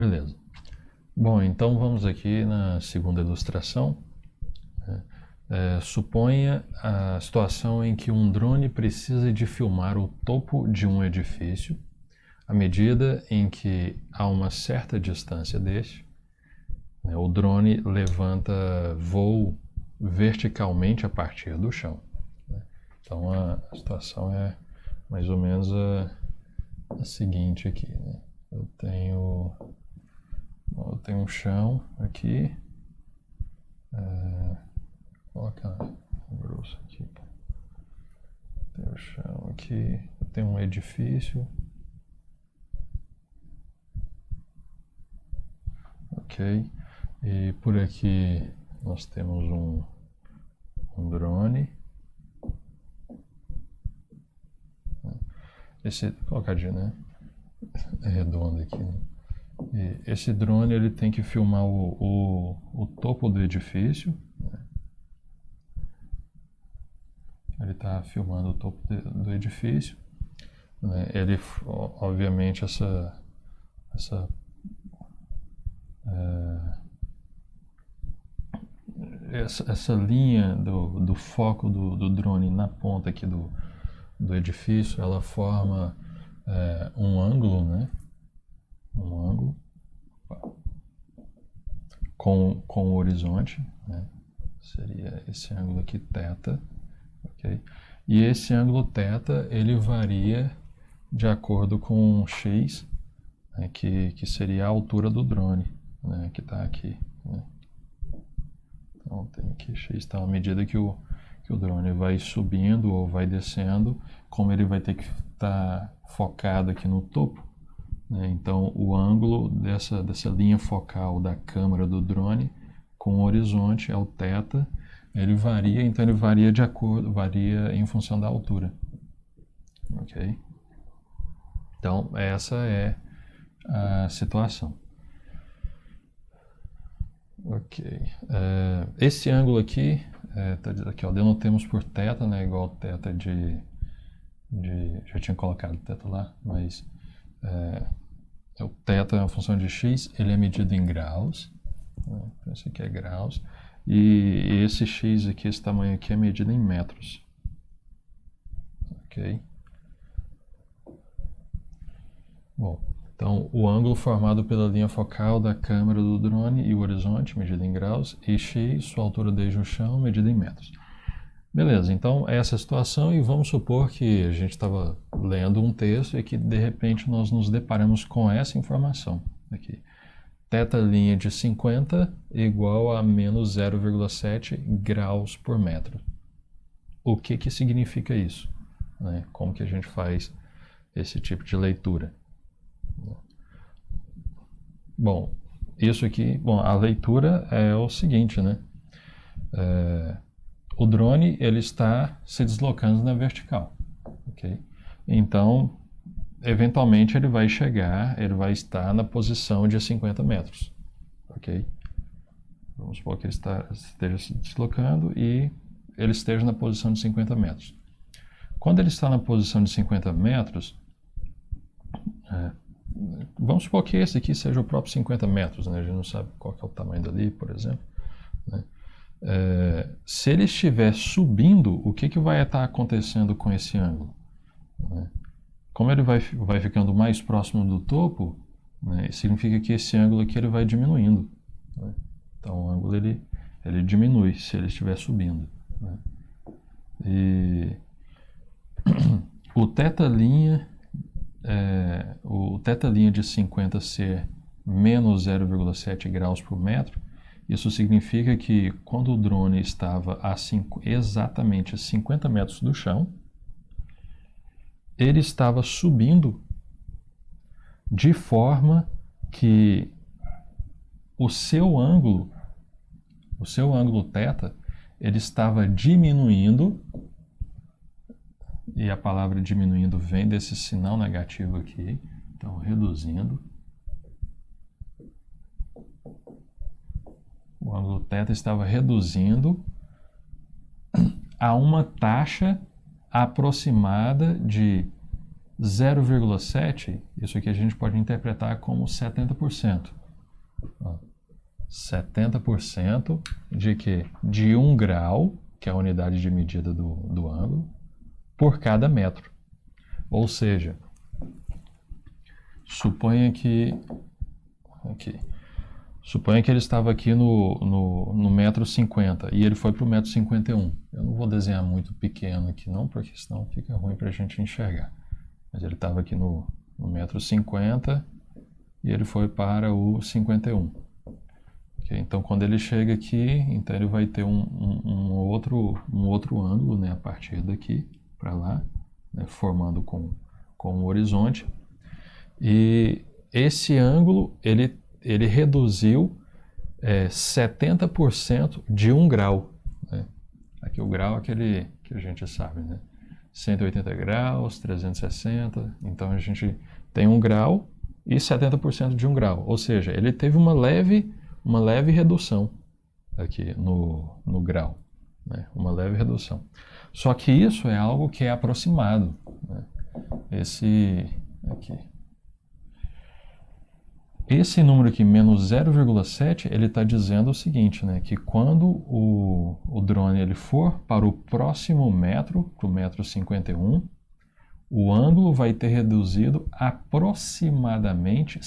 Beleza. Bom, então vamos aqui na segunda ilustração. Suponha a situação em que um drone precisa de filmar o topo de um edifício à medida em que, a uma certa distância deste, o drone levanta voo verticalmente a partir do chão. Então a situação é mais ou menos a seguinte aqui. Eu tenho um chão aqui. Vou colocar grosso aqui. Tem o chão aqui. Eu tenho um edifício. Ok. E por aqui nós temos um drone. Esse, colocar né? É redondo aqui, né? E esse drone ele tem que filmar o topo do edifício. Ele está filmando o topo do edifício. Ele, obviamente, essa linha do foco do drone na ponta aqui do edifício, ela forma um ângulo, né? Um ângulo com o horizonte, né? Seria esse ângulo aqui, θ, ok? E esse ângulo θ, ele varia de acordo com x, né, que seria a altura do drone, né, que está aqui, né? Então tem aqui x, está à medida que o drone vai subindo ou vai descendo, como ele vai ter que estar focado aqui no topo, né? Então o ângulo dessa linha focal da câmera do drone com o horizonte é o θ. Ele varia, então ele varia varia em função da altura, ok? Então essa é a situação. Ok. Esse ângulo aqui, tá aqui, ó, denotemos por θ, né, igual θ já tinha colocado θ lá, mas o θ é uma função de x, ele é medido em graus, né? Então esse aqui é graus, e esse x aqui, esse tamanho aqui é medido em metros, ok? Bom, então o ângulo formado pela linha focal da câmera do drone e o horizonte, medido em graus, e x, sua altura desde o chão, medida em metros. Beleza, então essa é a situação, e vamos supor que a gente estava lendo um texto e que de repente nós nos deparamos com essa informação aqui. Θ' de 50 igual a menos 0,7 graus por metro. O que significa isso? Né? Como que a gente faz esse tipo de leitura? Bom, isso aqui, a leitura é o seguinte, né? O drone ele está se deslocando na vertical, ok? Então, eventualmente ele vai vai estar na posição de 50 metros, ok? Vamos supor que ele esteja se deslocando e ele esteja na posição de 50 metros. Quando ele está na posição de 50 metros, vamos supor que esse aqui seja o próprio 50 metros, né? A gente não sabe qual que é o tamanho dali, por exemplo, né? Se ele estiver subindo, o que vai estar acontecendo com esse ângulo? Né? Como ele vai ficando mais próximo do topo, né, significa que esse ângulo aqui ele vai diminuindo, né? Então o ângulo ele diminui se ele estiver subindo, né? E o θ' de 50 ser menos 0,7 graus por metro, isso significa que quando o drone estava exatamente a 50 metros do chão, ele estava subindo de forma que o seu ângulo θ, ele estava diminuindo, e a palavra diminuindo vem desse sinal negativo aqui, então reduzindo. O ângulo θ estava reduzindo a uma taxa aproximada de 0,7, isso aqui a gente pode interpretar como 70%. Ó, 70% de quê? De 1 grau, que é a unidade de medida do ângulo, por cada metro. Ou seja, suponha que ele estava aqui no metro 50 e ele foi para o metro 51. Eu não vou desenhar muito pequeno aqui não, porque senão fica ruim para a gente enxergar. Mas ele estava aqui no metro 50 e ele foi para o 51. Okay? Então, quando ele chega aqui, então ele vai ter um outro ângulo, né, a partir daqui para lá, né, formando com o horizonte. E esse ângulo, ele reduziu 70% de 1 grau. Né? Aqui o grau é aquele que a gente sabe, né? 180 graus, 360, então a gente tem 1 grau e 70% de 1 grau. Ou seja, ele teve uma leve redução aqui no grau. Né? Uma leve redução. Só que isso é algo que é aproximado. Né? Esse número aqui, menos 0,7, ele está dizendo o seguinte, né, que quando o drone ele for para o próximo metro, para o metro 51, o ângulo vai ter reduzido aproximadamente,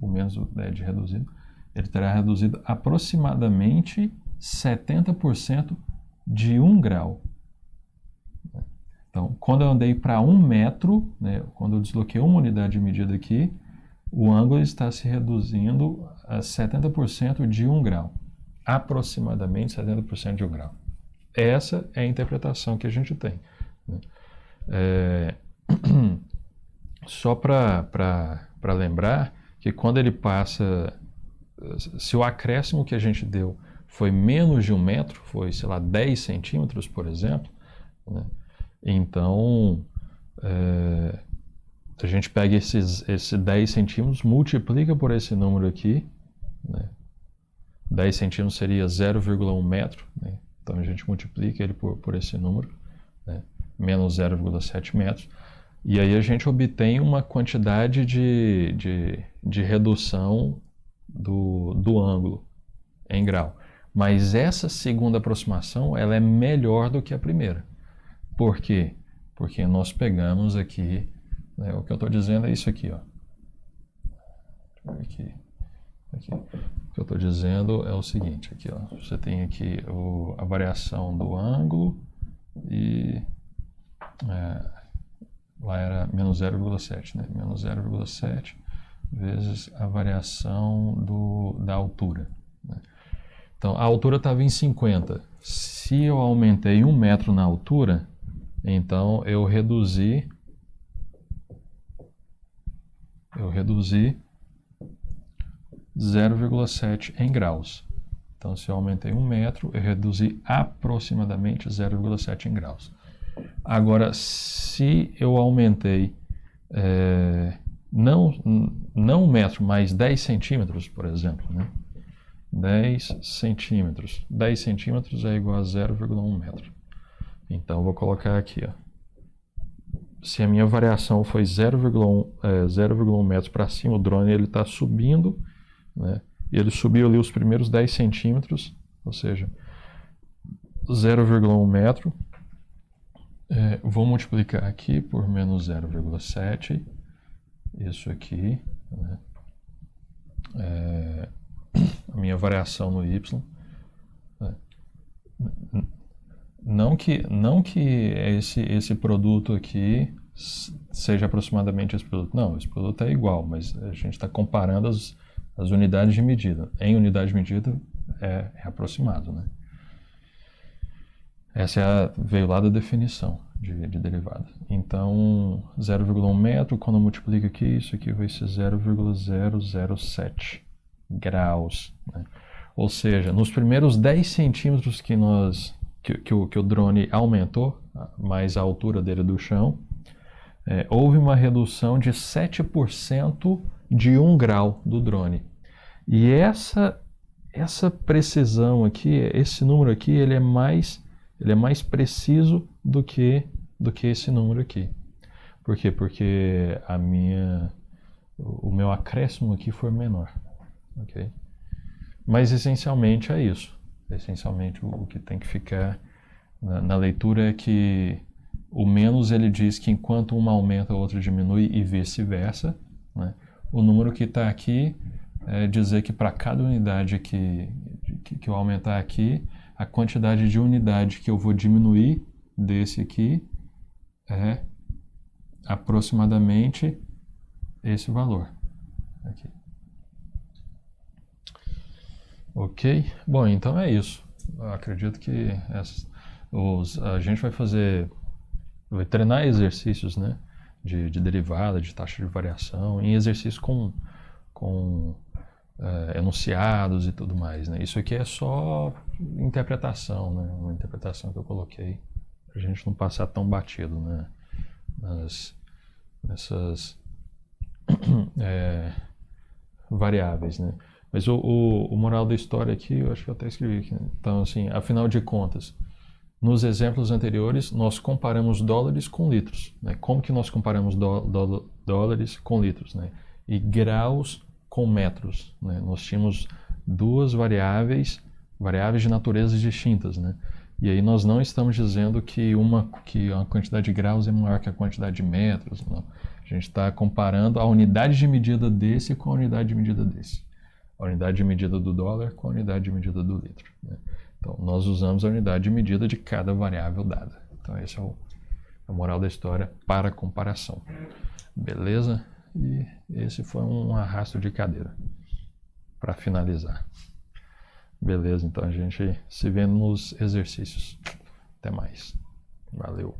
o menos de reduzido, ele terá reduzido aproximadamente 70% de 1 grau. Então, quando eu andei para 1 metro, né, quando eu desloquei uma unidade de medida aqui, o ângulo está se reduzindo a 70% de 1 grau. Aproximadamente 70% de 1 grau. Essa é a interpretação que a gente tem. Né? Só para lembrar que quando ele passa, se o acréscimo que a gente deu foi menos de 1 metro, foi, sei lá, 10 centímetros, por exemplo, né? Então, a gente pega esse 10 centímetros, multiplica por esse número aqui, né? 10 centímetros seria 0,1 metro, né? Então a gente multiplica ele por esse número, né? Menos 0,7 metros, e aí a gente obtém uma quantidade de redução do ângulo em grau. Mas essa segunda aproximação ela é melhor do que a primeira. Por quê? Porque nós pegamos aqui, né, o que eu estou dizendo é isso aqui, ó. Aqui. O que eu estou dizendo é o seguinte, aqui, ó. Você tem aqui a variação do ângulo e lá era menos 0,7, né? Menos 0,7 vezes a variação da altura. Né? Então, a altura estava em 50. Se eu aumentei 1 metro na altura, então eu reduzi 0,7 em graus. Então, se eu aumentei 1 metro, eu reduzi aproximadamente 0,7 em graus. Agora, se eu aumentei não 1 metro, mas 10 centímetros, por exemplo, né? 10 centímetros. 10 centímetros é igual a 0,1 metro. Então, eu vou colocar aqui, ó. Se a minha variação foi 0,1 metro para cima, o drone está subindo, né? E ele subiu ali os primeiros 10 centímetros, ou seja, 0,1 metro. Vou multiplicar aqui por menos 0,7, isso aqui, né? A minha variação no y. Não que esse produto aqui seja aproximadamente esse produto. Não, esse produto é igual, mas a gente está comparando as unidades de medida. Em unidade de medida é aproximado, né? Essa veio lá da definição de derivada. Então, 0,1 metro, quando eu multiplico aqui, isso aqui vai ser 0,007 graus. Né? Ou seja, nos primeiros 10 centímetros que o drone aumentou, mais a altura dele do chão, houve uma redução de 7% de 1 grau do drone. E essa precisão aqui, esse número aqui, ele é mais preciso do que esse número aqui. Por quê? Porque o meu acréscimo aqui foi menor, ok? Mas essencialmente é isso. Essencialmente o que tem que ficar na leitura é que o menos ele diz que enquanto uma aumenta, a outra diminui e vice-versa, né? O número que está aqui é dizer que para cada unidade que eu aumentar aqui, a quantidade de unidade que eu vou diminuir desse aqui é aproximadamente esse valor aqui. Ok? Bom, então é isso. Eu acredito que a gente vai treinar exercícios, né? De derivada, de taxa de variação, em exercícios com enunciados e tudo mais, né? Isso aqui é só interpretação, né? Uma interpretação que eu coloquei para a gente não passar tão batido, né? Nessas variáveis, né? Mas o moral da história aqui, eu acho que eu até escrevi aqui, né? Então, assim, afinal de contas, nos exemplos anteriores, nós comparamos dólares com litros, né? Como que nós comparamos dólares com litros, né? E graus com metros, né? Nós tínhamos duas variáveis de naturezas distintas, né? E aí nós não estamos dizendo que a quantidade de graus é maior que a quantidade de metros, não. A gente está comparando a unidade de medida desse com a unidade de medida desse. A unidade de medida do dólar com a unidade de medida do litro, né? Então, nós usamos a unidade de medida de cada variável dada. Então, esse é a moral da história para comparação. Beleza? E esse foi um arrasto de cadeira para finalizar. Beleza, então a gente se vê nos exercícios. Até mais. Valeu.